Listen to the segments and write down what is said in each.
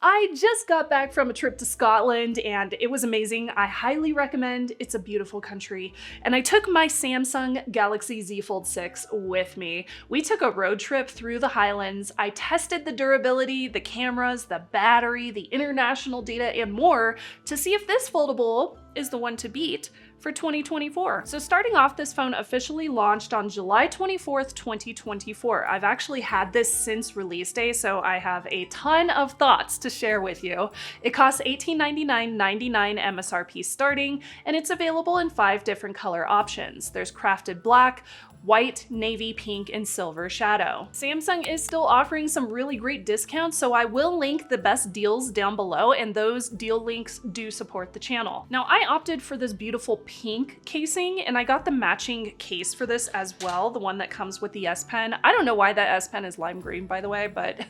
I just got back from a trip to Scotland and it was amazing. I highly recommend. It's a beautiful country. And I took my Samsung Galaxy Z Fold6 with me. We took a road trip through the Highlands. I tested the durability, the cameras, the battery, the international data, and more to see if this foldable is the one to beat for 2024. So starting off, this phone officially launched on July 24th, 2024. I've actually had this since release day, so I have a ton of thoughts to share with you. It costs $1899.99 MSRP starting, and it's available in 5 different color options. There's crafted black, white, navy, pink, and silver shadow. Samsung is still offering some really great discounts, so I will link the best deals down below, and those deal links do support the channel. Now, I opted for this beautiful pink casing, and I got the matching case for this as well, the one that comes with the S Pen. I don't know why that S Pen is lime green, by the way, but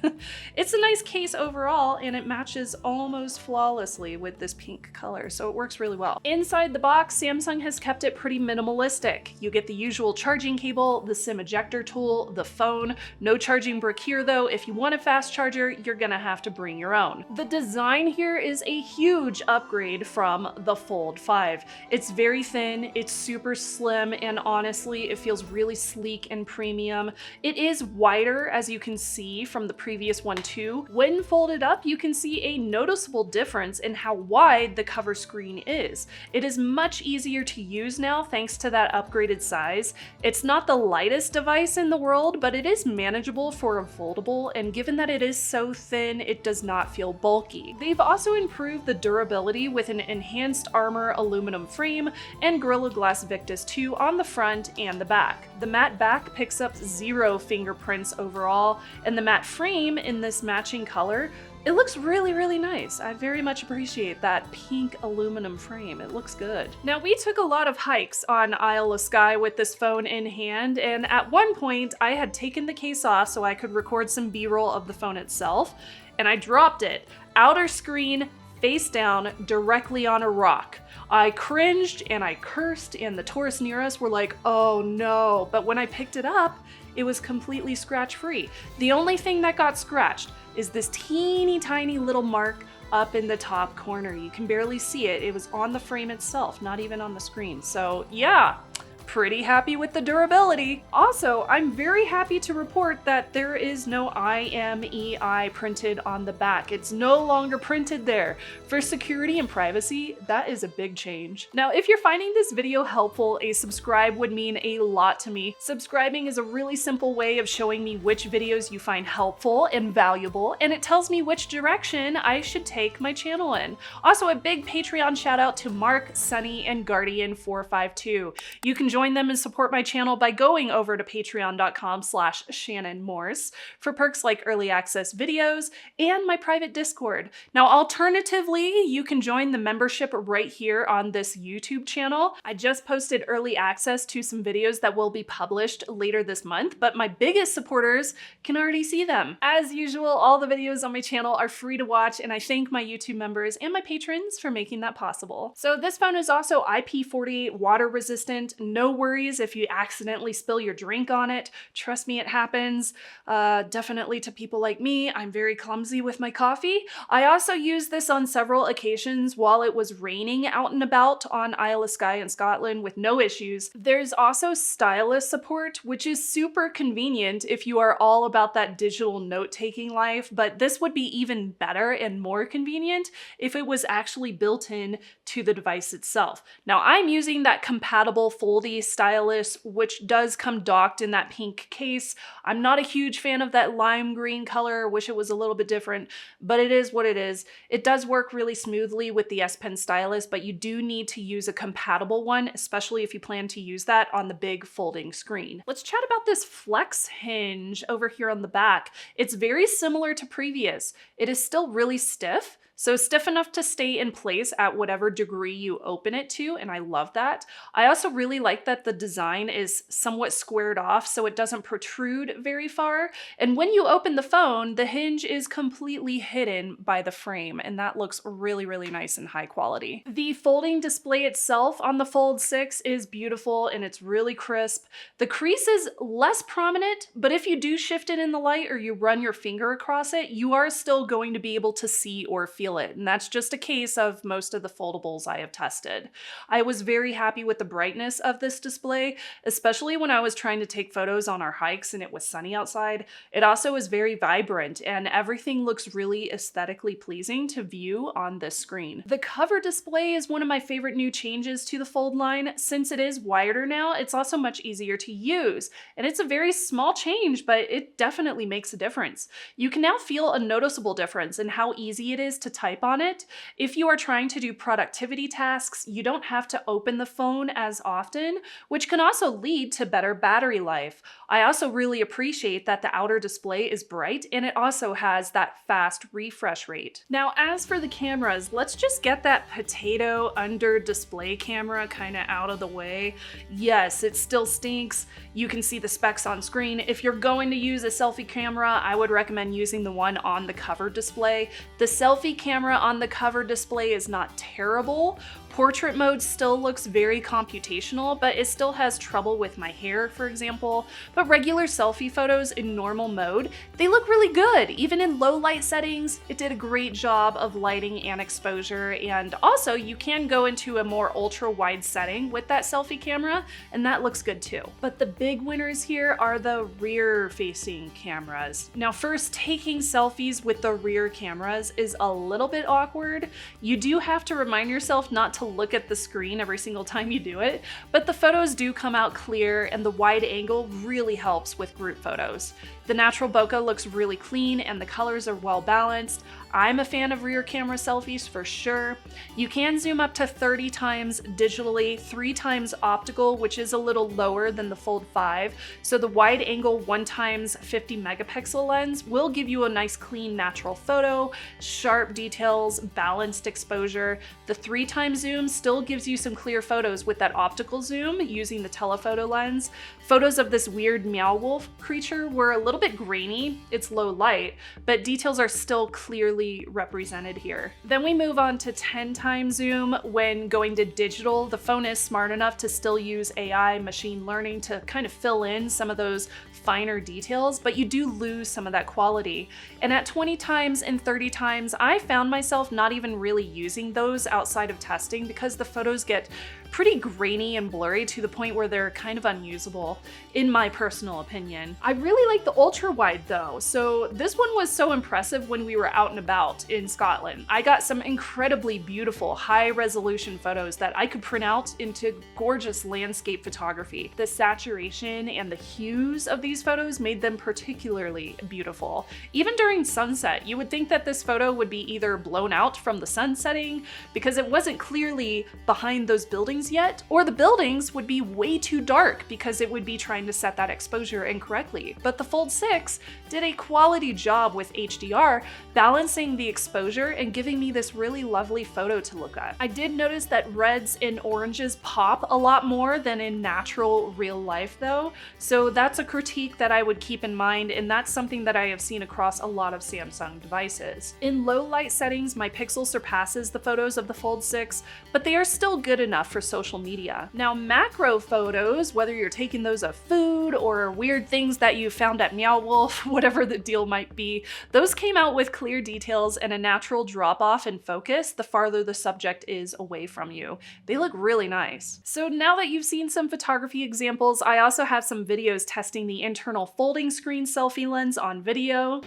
it's a nice case overall, and it matches almost flawlessly with this pink color, so it works really well. Inside the box, Samsung has kept it pretty minimalistic. You get the usual charging cable, the SIM ejector tool, the phone. No charging brick here though. If you want a fast charger, you're gonna have to bring your own. The design here is a huge upgrade from the Fold 5. It's very thin, it's super slim, and honestly, it feels really sleek and premium. It is wider, as you can see from the previous one too. When folded up, you can see a noticeable difference in how wide the cover screen is. It is much easier to use now thanks to that upgraded size. It's not the lightest device in the world, but it is manageable for a foldable, and given that it is so thin, it does not feel bulky. They've also improved the durability with an enhanced armor aluminum frame and Gorilla Glass Victus 2 on the front and the back. The matte back picks up 0 fingerprints overall, and the matte frame in this matching color, it looks really, really nice. I very much appreciate that pink aluminum frame. It looks good. Now, we took a lot of hikes on Isle of Skye with this phone in hand, and at one point I had taken the case off so I could record some B-roll of the phone itself, and I dropped it, outer screen, face down, directly on a rock. I cringed and I cursed, and the tourists near us were like, oh no, but when I picked it up, it was completely scratch-free. The only thing that got scratched is this teeny tiny little mark up in the top corner. You can barely see it. It was on the frame itself, not even on the screen. So yeah, pretty happy with the durability. Also, I'm very happy to report that there is no IMEI printed on the back. It's no longer printed there. For security and privacy, that is a big change. Now, if you're finding this video helpful, a subscribe would mean a lot to me. Subscribing is a really simple way of showing me which videos you find helpful and valuable, and it tells me which direction I should take my channel in. Also, a big Patreon shout out to Mark, Sunny, and Guardian452. You can join them and support my channel by going over to patreon.com/Shannon Morse for perks like early access videos and my private Discord. Now, alternatively, you can join the membership right here on this YouTube channel. I just posted early access to some videos that will be published later this month, but my biggest supporters can already see them. As usual, all the videos on my channel are free to watch, and I thank my YouTube members and my patrons for making that possible. So this phone is also IP48 water resistant. No worries if you accidentally spill your drink on it. Trust me, it happens. Definitely to people like me. I'm very clumsy with my coffee. I also used this on several occasions while it was raining out and about on Isle of Skye in Scotland with no issues. There's also stylus support, which is super convenient if you are all about that digital note-taking life, but this would be even better and more convenient if it was actually built in to the device itself. Now, I'm using that compatible foldy stylus, which does come docked in that pink case. I'm not a huge fan of that lime green color. Wish it was a little bit different, but it is what it is. It does work really smoothly with the S Pen stylus, but you do need to use a compatible one, especially if you plan to use that on the big folding screen. Let's chat about this flex hinge over here on the back. It's very similar to previous. It is still really stiff, so stiff enough to stay in place at whatever degree you open it to, and I love that. I also really like that that the design is somewhat squared off so it doesn't protrude very far. And when you open the phone, the hinge is completely hidden by the frame, and that looks really, really nice and high quality. The folding display itself on the Fold 6 is beautiful and it's really crisp. The crease is less prominent, but if you do shift it in the light or you run your finger across it, you are still going to be able to see or feel it. And that's just a case of most of the foldables I have tested. I was very happy with the brightness of this display, especially when I was trying to take photos on our hikes and it was sunny outside. It also is very vibrant and everything looks really aesthetically pleasing to view on this screen. The cover display is one of my favorite new changes to the Fold line. Since it is wider now, it's also much easier to use. And it's a very small change, but it definitely makes a difference. You can now feel a noticeable difference in how easy it is to type on it. If you are trying to do productivity tasks, you don't have to open the phone as often, which can also lead to better battery life. I also really appreciate that the outer display is bright and it also has that fast refresh rate. Now, as for the cameras, let's just get that potato under display camera kind of out of the way. Yes, it still stinks. You can see the specs on screen. If you're going to use a selfie camera, I would recommend using the one on the cover display. The selfie camera on the cover display is not terrible. Portrait mode still looks very computational, but it still has trouble with my hair, for example. But regular selfie photos in normal mode, they look really good. Even in low light settings, it did a great job of lighting and exposure. And also, you can go into a more ultra wide setting with that selfie camera, and that looks good too. But the big winners here are the rear facing cameras. Now, first, taking selfies with the rear cameras is a little bit awkward. You do have to remind yourself not to look at the screen every single time you do it, but the photos do come out clear and the wide angle really helps with group photos. The natural bokeh looks really clean and the colors are well balanced. I'm a fan of rear camera selfies for sure. You can zoom up to 30 times digitally, 3 times optical, which is a little lower than the Fold 5. So the wide angle 1x 50 megapixel lens will give you a nice clean natural photo, sharp details, balanced exposure. The 3x zoom still gives you some clear photos with that optical zoom using the telephoto lens. Photos of this weird meow wolf creature were a little bit grainy, it's low light, but details are still clearly represented here. Then we move on to 10x zoom. When going to digital, the phone is smart enough to still use AI machine learning to kind of fill in some of those finer details, but you do lose some of that quality. And at 20x and 30x, I found myself not even really using those outside of testing because the photos get pretty grainy and blurry to the point where they're kind of unusable, in my personal opinion. I really like the ultra wide though, so this one was so impressive when we were out and about in Scotland. I got some incredibly beautiful high resolution photos that I could print out into gorgeous landscape photography. The saturation and the hues of these photos made them particularly beautiful. Even during sunset, you would think that this photo would be either blown out from the sun setting because it wasn't clearly behind those buildings yet, or the buildings would be way too dark because it would be trying to set that exposure incorrectly. But the Fold 6 did a quality job with HDR, balancing the exposure and giving me this really lovely photo to look at. I did notice that reds and oranges pop a lot more than in natural real life though, so that's a critique that I would keep in mind, and that's something that I have seen across a lot of Samsung devices. In low light settings, my pixel surpasses the photos of the Fold 6, but they are still good enough for social media. Now, macro photos, whether you're taking those of food or weird things that you found at Meow Wolf, whatever the deal might be, those came out with clear details and a natural drop off in focus the farther the subject is away from you. They look really nice. So now that you've seen some photography examples, I also have some videos testing the internal folding screen selfie lens on video.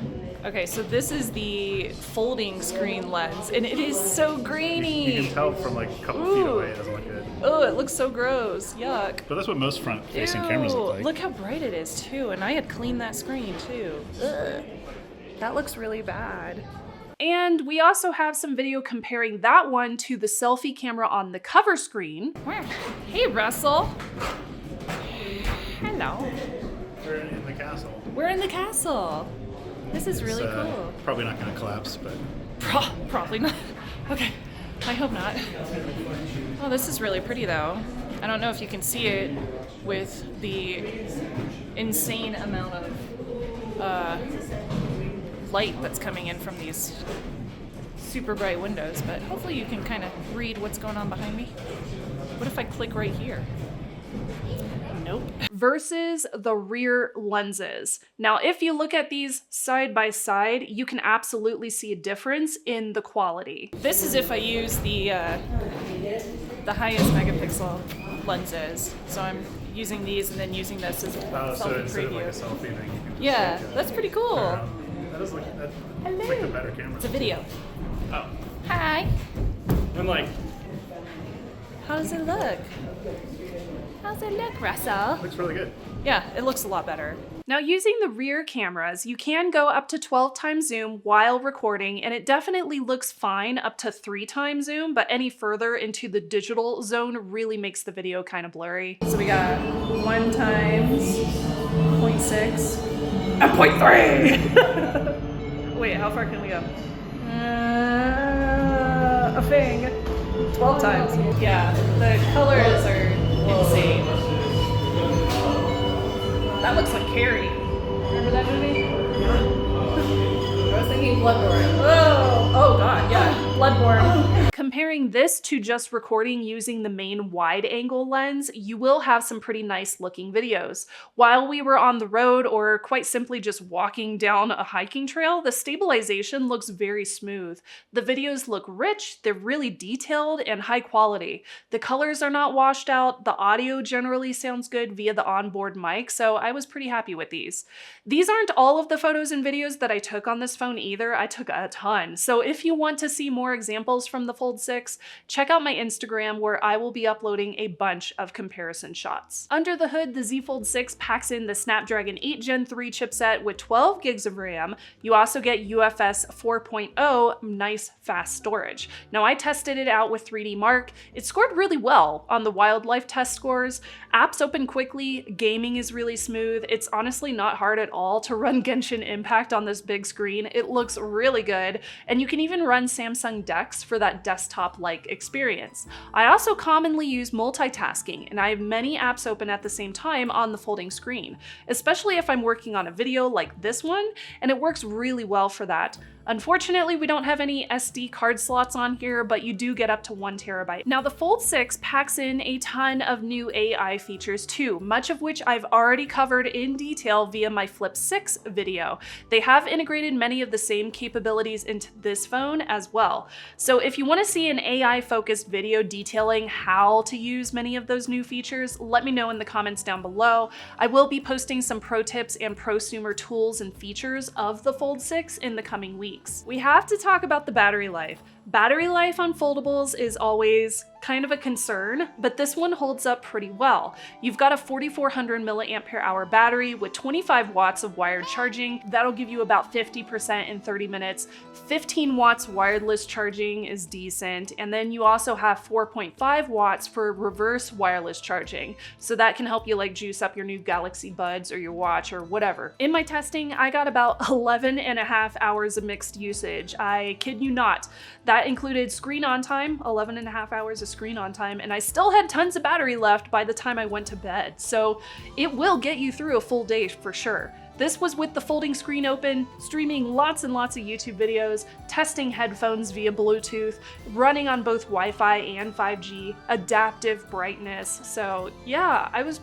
Okay, so this is the folding screen lens, and it is so grainy. You can tell from like a couple feet away it doesn't look good. Oh, it looks so gross. Yuck. But that's what most front-facing cameras look like. Look how bright it is too, and I had cleaned that screen too. Ugh. That looks really bad. And we also have some video comparing that one to the selfie camera on the cover screen. Hey, Russell. Hello. We're in the castle. We're in the castle. This is really cool. Probably not going to collapse, but... Probably not. Okay, I hope not. Oh, this is really pretty though. I don't know if you can see it with the insane amount of light that's coming in from these super bright windows, but hopefully you can kind of read what's going on behind me. What if I click right here? Nope. Versus the rear lenses. Now, if you look at these side by side, you can absolutely see a difference in the quality. This is if I use the highest megapixel lenses. So I'm using these and then using this as a selfie preview. Like a selfie thing. You can Yeah, that's pretty cool. That is like the better camera. It's a video. Oh. Hi. I'm like, How does it look? How's it look, Russell? looks really good. Yeah, it looks a lot better. Now, using the rear cameras, you can go up to 12 times zoom while recording, and it definitely looks fine up to 3 times zoom, but any further into the digital zone really makes the video kind of blurry. So we got 1 times 0.6 and 0.3. Wait, how far can we go? A thing. 12 times. Yeah, the colors are insane. That looks like Carrie. Remember that movie? I was thinking Bloodborne. Oh god, yeah. Bloodborne. Comparing this to just recording using the main wide angle lens, you will have some pretty nice looking videos. While we were on the road or quite simply just walking down a hiking trail, the stabilization looks very smooth. The videos look rich, they're really detailed and high quality. The colors are not washed out, the audio generally sounds good via the onboard mic, so I was pretty happy with these. These aren't all of the photos and videos that I took on this phone either, I took a ton. So if you want to see more examples from the Fold6, check out my Instagram where I will be uploading a bunch of comparison shots. Under the hood, the Z Fold6 packs in the Snapdragon 8 Gen 3 chipset with 12 gigs of RAM. You also get UFS 4.0 nice fast storage. Now I tested it out with 3D Mark. It scored really well on the wildlife test scores. Apps open quickly, gaming is really smooth. It's honestly not hard at all to run Genshin Impact on this big screen. It looks really good, and you can even run Samsung Dex for that desktop-like experience. I also commonly use multitasking, and I have many apps open at the same time on the folding screen, especially if I'm working on a video like this one, and it works really well for that. Unfortunately, we don't have any SD card slots on here, but you do get up to 1 terabyte. Now, the Fold6 packs in a ton of new AI features too, much of which I've already covered in detail via my Flip 6 video. They have integrated many of the same capabilities into this phone as well. So if you want to see an AI-focused video detailing how to use many of those new features, let me know in the comments down below. I will be posting some pro tips and prosumer tools and features of the Fold6 in the coming weeks. We have to talk about the battery life. Battery life on foldables is always kind of a concern, but this one holds up pretty well. You've got a 4,400 milliampere hour battery with 25 watts of wired charging. That'll give you about 50% in 30 minutes. 15 watts wireless charging is decent. And then you also have 4.5 watts for reverse wireless charging. So that can help you like juice up your new Galaxy Buds or your watch or whatever. In my testing, I got about 11 and a half hours of mixed usage. I kid you not. That included screen on time, 11 and a half hours of screen on time, and I still had tons of battery left by the time I went to bed. So it will get you through a full day for sure. This was with the folding screen open, streaming lots and lots of YouTube videos, testing headphones via Bluetooth, running on both Wi-Fi and 5G, adaptive brightness. So yeah, I was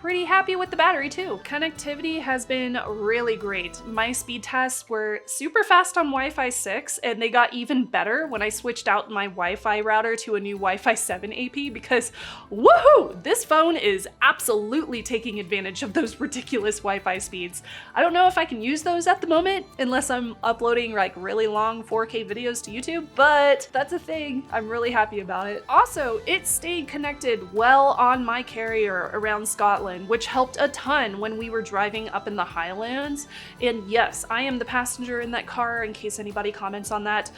pretty happy with the battery too. Connectivity has been really great. My speed tests were super fast on Wi-Fi 6, and they got even better when I switched out my Wi-Fi router to a new Wi-Fi 7 AP because woohoo, this phone is absolutely taking advantage of those ridiculous Wi-Fi speeds. I don't know if I can use those at the moment unless I'm uploading like really long 4K videos to YouTube, but that's a thing. I'm really happy about it. Also, it stayed connected well on my carrier around Scotland. Scotland, which helped a ton when we were driving up in the Highlands. And yes, I am the passenger in that car, in case anybody comments on that.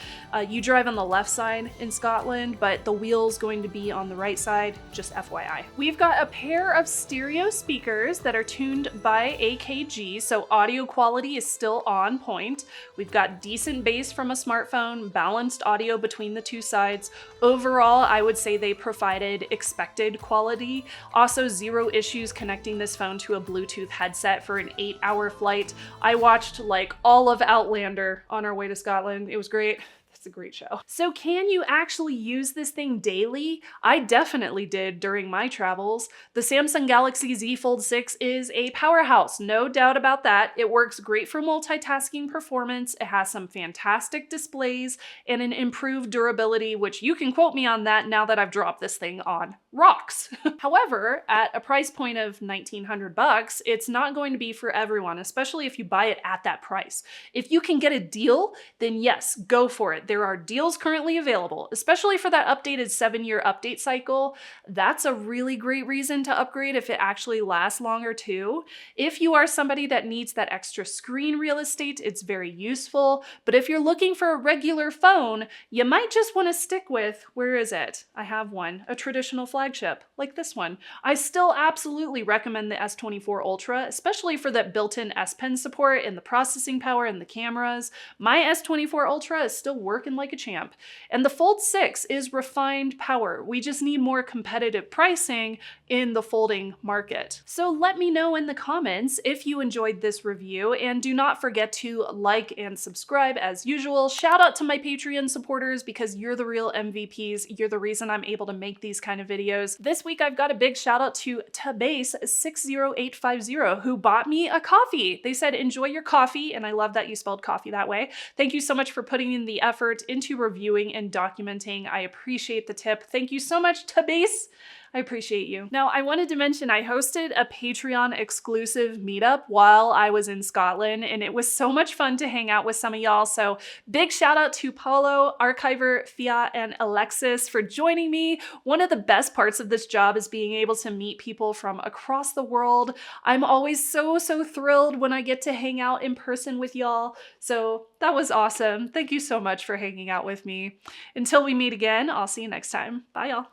You drive on the left side in Scotland, but the wheel's going to be on the right side, just FYI. We've got a pair of stereo speakers that are tuned by AKG, so audio quality is still on point. We've got decent bass from a smartphone, balanced audio between the two sides. Overall, I would say they provided expected quality. Also, zero issues connecting this phone to a Bluetooth headset for an 8-hour flight. I watched like all of Outlander on our way to Scotland. It was great. It's a great show. So can you actually use this thing daily? I definitely did during my travels. The Samsung Galaxy Z Fold6 is a powerhouse, no doubt about that. It works great for multitasking performance. It has some fantastic displays and an improved durability, which you can quote me on that now that I've dropped this thing on rocks. However, at a price point of $1,900, it's not going to be for everyone, especially if you buy it at that price. If you can get a deal, then yes, go for it. There are deals currently available, especially for that updated 7-year update cycle. That's a really great reason to upgrade if it actually lasts longer too. If you are somebody that needs that extra screen real estate, it's very useful. But if you're looking for a regular phone, you might just want to stick with, where is it? I have one, a traditional flagship like this one. I still absolutely recommend the S24 Ultra, especially for that built-in S Pen support and the processing power and the cameras. My S24 Ultra is still working like a champ. And the Fold 6 is refined power. We just need more competitive pricing in the folding market. So let me know in the comments if you enjoyed this review, and do not forget to like and subscribe as usual. Shout out to my Patreon supporters because you're the real MVPs. You're the reason I'm able to make these kind of videos. This week I've got a big shout out to Tabase60850 who bought me a coffee. They said enjoy your coffee, and I love that you spelled coffee that way. Thank you so much for putting in the effort into reviewing and documenting. I appreciate the tip. Thank you so much, Tabase. I appreciate you. Now, I wanted to mention I hosted a Patreon exclusive meetup while I was in Scotland, and it was so much fun to hang out with some of y'all. So big shout out to Paulo, Archiver, Fia, and Alexis for joining me. One of the best parts of this job is being able to meet people from across the world. I'm always so thrilled when I get to hang out in person with y'all. So that was awesome. Thank you so much for hanging out with me. Until we meet again, I'll see you next time. Bye, y'all.